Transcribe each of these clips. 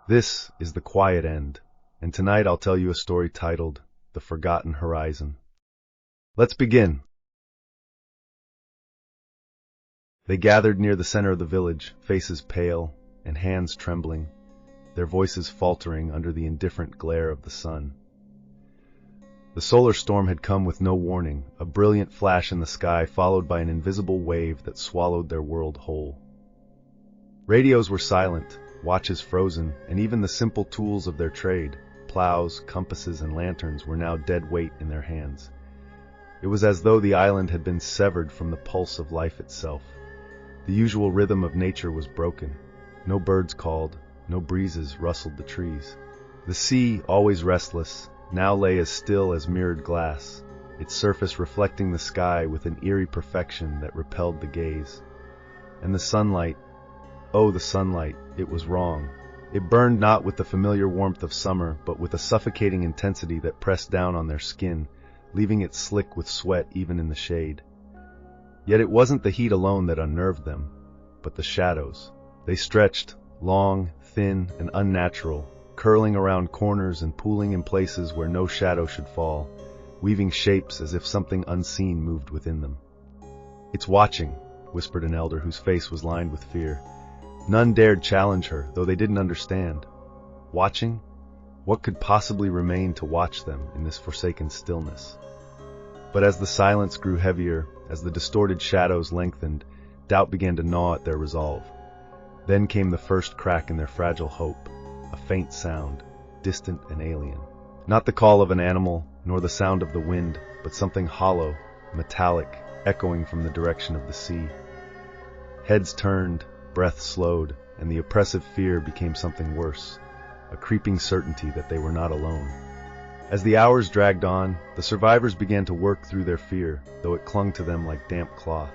This is The Quiet End, and tonight I'll tell you a story titled The Forgotten Horizon. Let's begin. They gathered near the center of the village, faces pale and hands trembling, their voices faltering under the indifferent glare of the sun. The solar storm had come with no warning, a brilliant flash in the sky followed by an invisible wave that swallowed their world whole. Radios were silent, watches frozen, and even the simple tools of their trade, plows, compasses, and lanterns, were now dead weight in their hands. It was as though the island had been severed from the pulse of life itself. The usual rhythm of nature was broken. No birds called, no breezes rustled the trees. The sea, always restless, now lay as still as mirrored glass, its surface reflecting the sky with an eerie perfection that repelled the gaze. And the sunlight, oh, the sunlight, it was wrong. It burned not with the familiar warmth of summer, but with a suffocating intensity that pressed down on their skin, leaving it slick with sweat even in the shade. Yet it wasn't the heat alone that unnerved them, but the shadows. They stretched, long, thin, and unnatural, curling around corners and pooling in places where no shadow should fall, weaving shapes as if something unseen moved within them. "It's watching," whispered an elder whose face was lined with fear. None dared challenge her, though they didn't understand. Watching? What could possibly remain to watch them in this forsaken stillness? But as the silence grew heavier, as the distorted shadows lengthened, doubt began to gnaw at their resolve. Then came the first crack in their fragile hope, a faint sound, distant and alien. Not the call of an animal, nor the sound of the wind, but something hollow, metallic, echoing from the direction of the sea. Heads turned, breath slowed, and the oppressive fear became something worse, a creeping certainty that they were not alone. As the hours dragged on, the survivors began to work through their fear, though it clung to them like damp cloth.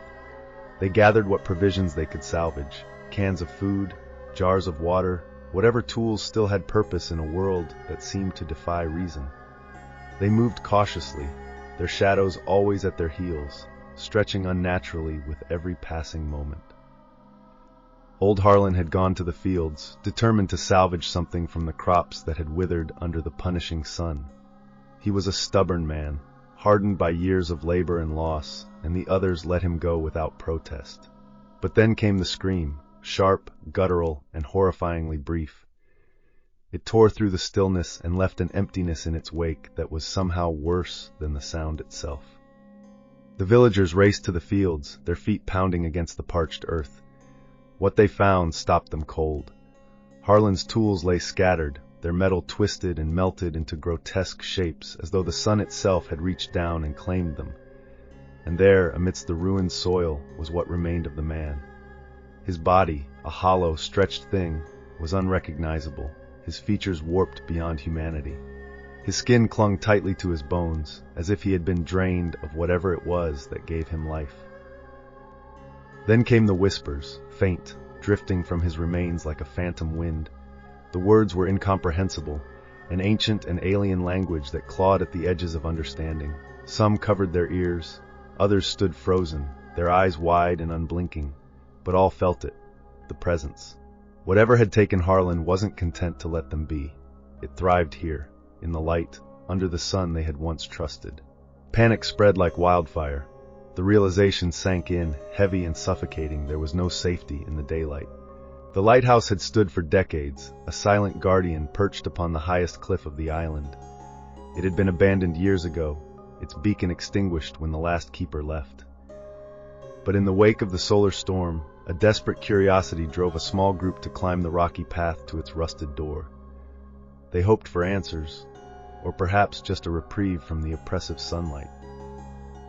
They gathered what provisions they could salvage, cans of food, jars of water, whatever tools still had purpose in a world that seemed to defy reason. They moved cautiously, their shadows always at their heels, stretching unnaturally with every passing moment. Old Harlan had gone to the fields, determined to salvage something from the crops that had withered under the punishing sun. He was a stubborn man, hardened by years of labor and loss, and the others let him go without protest. But then came the scream, sharp, guttural, and horrifyingly brief. It tore through the stillness and left an emptiness in its wake that was somehow worse than the sound itself. The villagers raced to the fields, their feet pounding against the parched earth. What they found stopped them cold. Harlan's tools lay scattered, their metal twisted and melted into grotesque shapes as though the sun itself had reached down and claimed them. And there, amidst the ruined soil, was what remained of the man. His body, a hollow, stretched thing, was unrecognizable, his features warped beyond humanity. His skin clung tightly to his bones, as if he had been drained of whatever it was that gave him life. Then came the whispers, faint, drifting from his remains like a phantom wind. The words were incomprehensible, an ancient and alien language that clawed at the edges of understanding. Some covered their ears, others stood frozen, their eyes wide and unblinking, but all felt it, the presence. Whatever had taken Harlan wasn't content to let them be. It thrived here, in the light, under the sun they had once trusted. Panic spread like wildfire. The realization sank in, heavy and suffocating. There was no safety in the daylight. The lighthouse had stood for decades, a silent guardian perched upon the highest cliff of the island. It had been abandoned years ago, its beacon extinguished when the last keeper left. But in the wake of the solar storm, a desperate curiosity drove a small group to climb the rocky path to its rusted door. They hoped for answers, or perhaps just a reprieve from the oppressive sunlight.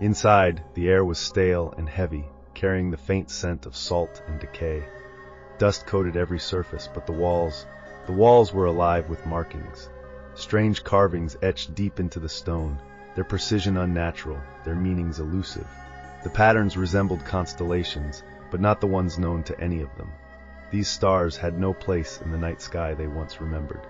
Inside, the air was stale and heavy, carrying the faint scent of salt and decay. Dust coated every surface, but the walls were alive with markings. Strange carvings etched deep into the stone, their precision unnatural, their meanings elusive. The patterns resembled constellations, but not the ones known to any of them. These stars had no place in the night sky they once remembered.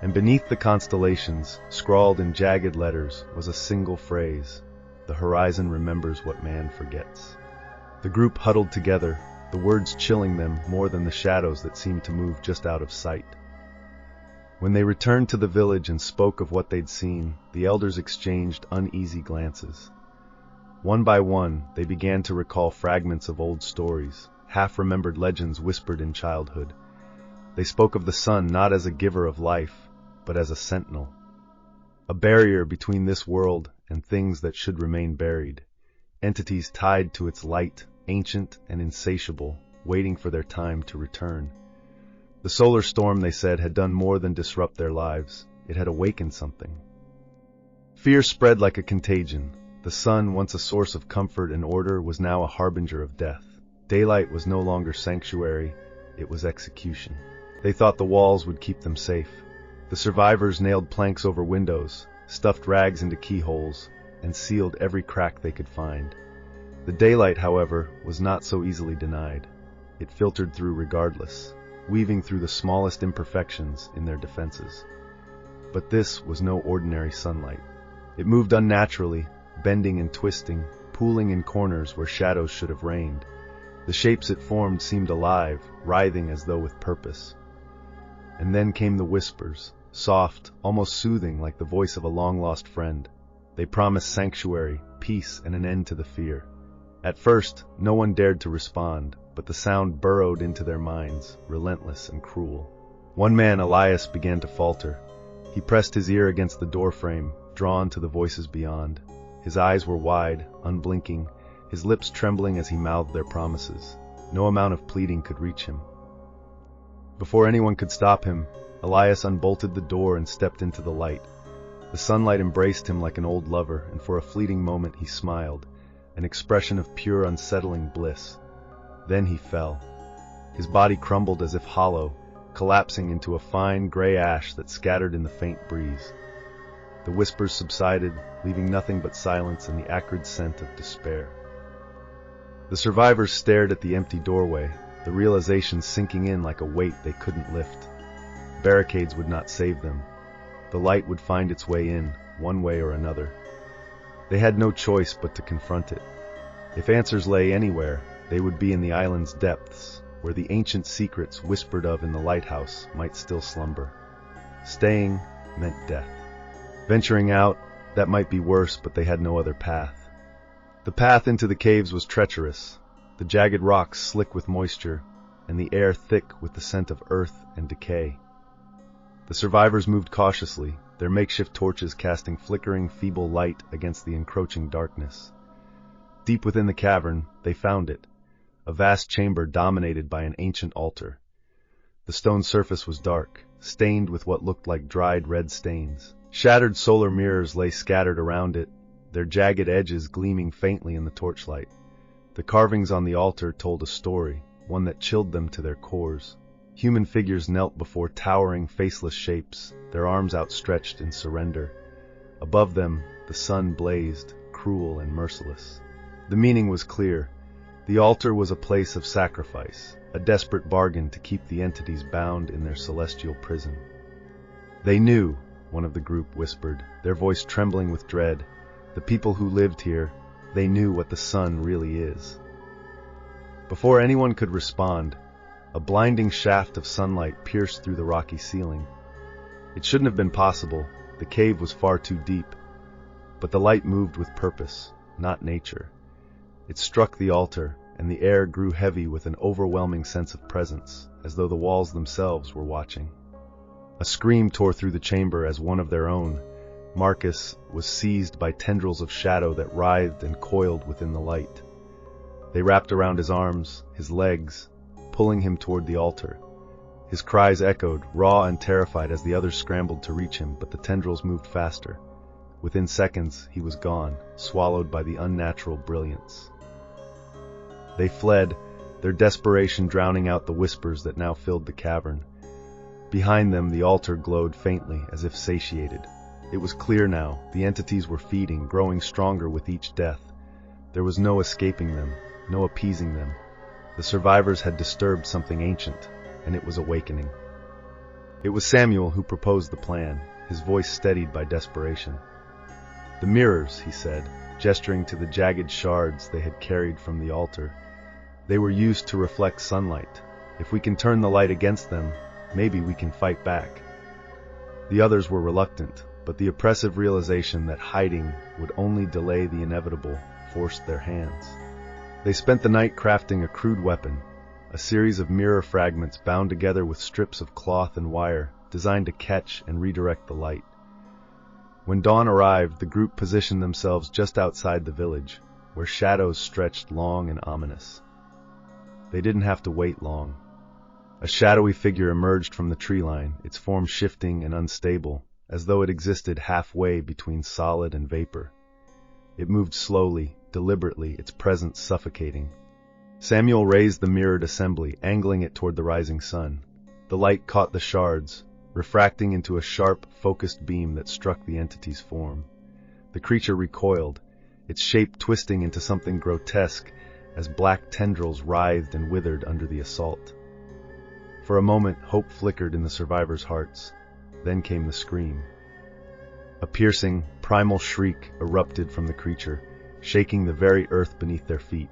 And beneath the constellations, scrawled in jagged letters, was a single phrase: "The horizon remembers what man forgets." The group huddled together, the words chilling them more than the shadows that seemed to move just out of sight. When they returned to the village and spoke of what they'd seen, the elders exchanged uneasy glances. One by one, they began to recall fragments of old stories, half-remembered legends whispered in childhood. They spoke of the sun not as a giver of life, but as a sentinel, a barrier between this world and things that should remain buried, entities tied to its light, ancient and insatiable, waiting for their time to return. The solar storm, they said, had done more than disrupt their lives. It had awakened something. Fear spread like a contagion. The sun, once a source of comfort and order, was now a harbinger of death. Daylight was no longer sanctuary, it was execution. They thought the walls would keep them safe. The survivors nailed planks over windows, stuffed rags into keyholes, and sealed every crack they could find. The daylight, however, was not so easily denied. It filtered through regardless, weaving through the smallest imperfections in their defenses. But this was no ordinary sunlight. It moved unnaturally, bending and twisting, pooling in corners where shadows should have reigned. The shapes it formed seemed alive, writhing as though with purpose. And then came the whispers, soft, almost soothing, like the voice of a long-lost friend. They promised sanctuary, peace, and an end to the fear. At first, no one dared to respond, but the sound burrowed into their minds, relentless and cruel. One man, Elias, began to falter. He pressed his ear against the doorframe, drawn to the voices beyond. His eyes were wide, unblinking, his lips trembling as he mouthed their promises. No amount of pleading could reach him. Before anyone could stop him, Elias unbolted the door and stepped into the light. The sunlight embraced him like an old lover, and for a fleeting moment he smiled, an expression of pure, unsettling bliss. Then he fell. His body crumbled as if hollow, collapsing into a fine gray ash that scattered in the faint breeze. The whispers subsided, leaving nothing but silence and the acrid scent of despair. The survivors stared at the empty doorway, the realization sinking in like a weight they couldn't lift. Barricades would not save them. The light would find its way in, one way or another. They had no choice but to confront it. If answers lay anywhere, they would be in the island's depths, where the ancient secrets whispered of in the lighthouse might still slumber. Staying meant death. Venturing out, that might be worse, but they had no other path. The path into the caves was treacherous, the jagged rocks slick with moisture, and the air thick with the scent of earth and decay. The survivors moved cautiously, their makeshift torches casting flickering, feeble light against the encroaching darkness. Deep within the cavern, they found it, a vast chamber dominated by an ancient altar. The stone surface was dark, stained with what looked like dried red stains. Shattered solar mirrors lay scattered around it, their jagged edges gleaming faintly in the torchlight. The carvings on the altar told a story, one that chilled them to their cores. Human figures knelt before towering, faceless shapes, their arms outstretched in surrender. Above them, the sun blazed, cruel and merciless. The meaning was clear. The altar was a place of sacrifice, a desperate bargain to keep the entities bound in their celestial prison. They knew, one of the group whispered, their voice trembling with dread. The people who lived here, they knew what the sun really is. Before anyone could respond, a blinding shaft of sunlight pierced through the rocky ceiling. It shouldn't have been possible, the cave was far too deep. But the light moved with purpose, not nature. It struck the altar, and the air grew heavy with an overwhelming sense of presence, as though the walls themselves were watching. A scream tore through the chamber as one of their own. Marcus was seized by tendrils of shadow that writhed and coiled within the light. They wrapped around his arms, his legs, pulling him toward the altar. His cries echoed, raw and terrified, as the others scrambled to reach him, but the tendrils moved faster. Within seconds, he was gone, swallowed by the unnatural brilliance. They fled, their desperation drowning out the whispers that now filled the cavern. Behind them, the altar glowed faintly, as if satiated. It was clear now, the entities were feeding, growing stronger with each death. There was no escaping them, no appeasing them. The survivors had disturbed something ancient, and it was awakening. It was Samuel who proposed the plan, his voice steadied by desperation. "The mirrors," he said, gesturing to the jagged shards they had carried from the altar. "They were used to reflect sunlight. If we can turn the light against them, maybe we can fight back." The others were reluctant, but the oppressive realization that hiding would only delay the inevitable forced their hands. They spent the night crafting a crude weapon, a series of mirror fragments bound together with strips of cloth and wire, designed to catch and redirect the light. When dawn arrived, the group positioned themselves just outside the village, where shadows stretched long and ominous. They didn't have to wait long. A shadowy figure emerged from the tree line, its form shifting and unstable, as though it existed halfway between solid and vapor. It moved slowly, deliberately, its presence suffocating. Samuel raised the mirrored assembly, angling it toward the rising sun. The light caught the shards, refracting into a sharp, focused beam that struck the entity's form. The creature recoiled, its shape twisting into something grotesque as black tendrils writhed and withered under the assault. For a moment, hope flickered in the survivors' hearts. Then came the scream. A piercing, primal shriek erupted from the creature, shaking the very earth beneath their feet.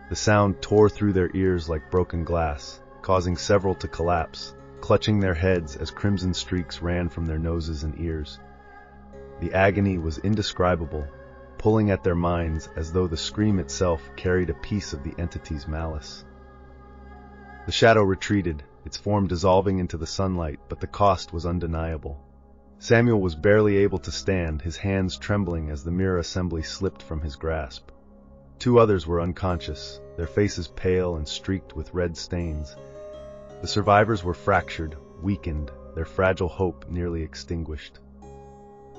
The sound tore through their ears like broken glass, causing several to collapse, clutching their heads as crimson streaks ran from their noses and ears. The agony was indescribable, pulling at their minds as though the scream itself carried a piece of the entity's malice. The shadow retreated, its form dissolving into the sunlight, but the cost was undeniable. Samuel was barely able to stand, his hands trembling as the mirror assembly slipped from his grasp. Two others were unconscious, their faces pale and streaked with red stains. The survivors were fractured, weakened, their fragile hope nearly extinguished.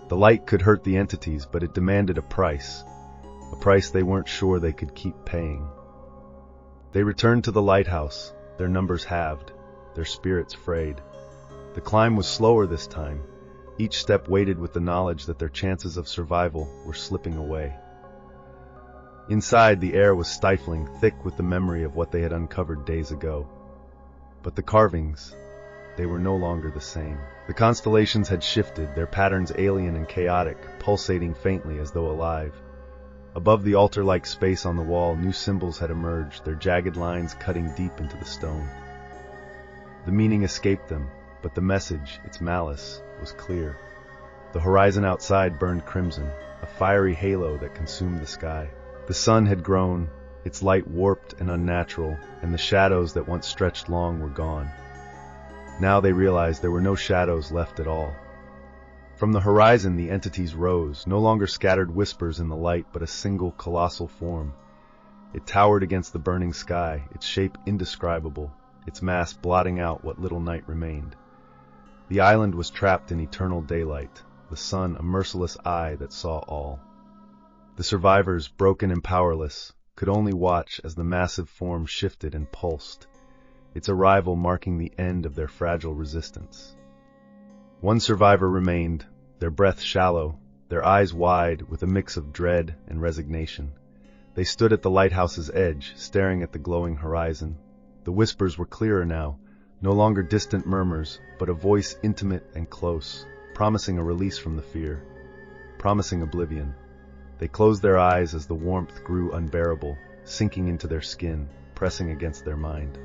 The light could hurt the entities, but it demanded a price they weren't sure they could keep paying. They returned to the lighthouse, their numbers halved, their spirits frayed. The climb was slower this time, each step weighted with the knowledge that their chances of survival were slipping away. Inside, the air was stifling, thick with the memory of what they had uncovered days ago. But the carvings, they were no longer the same. The constellations had shifted, their patterns alien and chaotic, pulsating faintly as though alive. Above the altar-like space on the wall, new symbols had emerged, their jagged lines cutting deep into the stone. The meaning escaped them, but the message, its malice, was clear. The horizon outside burned crimson, a fiery halo that consumed the sky. The sun had grown, its light warped and unnatural, and the shadows that once stretched long were gone. Now they realized there were no shadows left at all. From the horizon the entities rose, no longer scattered whispers in the light, but a single colossal form. It towered against the burning sky, its shape indescribable, its mass blotting out what little night remained. The island was trapped in eternal daylight, the sun a merciless eye that saw all. The survivors, broken and powerless, could only watch as the massive form shifted and pulsed, its arrival marking the end of their fragile resistance. One survivor remained, their breath shallow, their eyes wide with a mix of dread and resignation. They stood at the lighthouse's edge, staring at the glowing horizon. The whispers were clearer now, no longer distant murmurs, but a voice intimate and close, promising a release from the fear, promising oblivion. They closed their eyes as the warmth grew unbearable, sinking into their skin, pressing against their mind.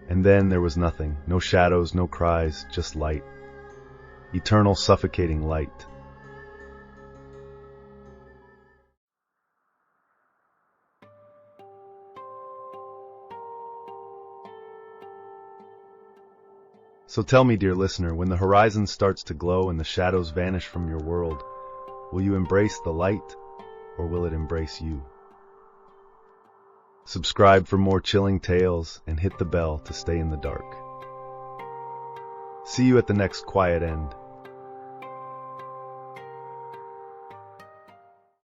And then there was nothing, no shadows, no cries, just light. Eternal, suffocating light. So tell me, dear listener, when the horizon starts to glow and the shadows vanish from your world, will you embrace the light, or will it embrace you? Subscribe for more chilling tales and hit the bell to stay in the dark. See you at the next quiet end.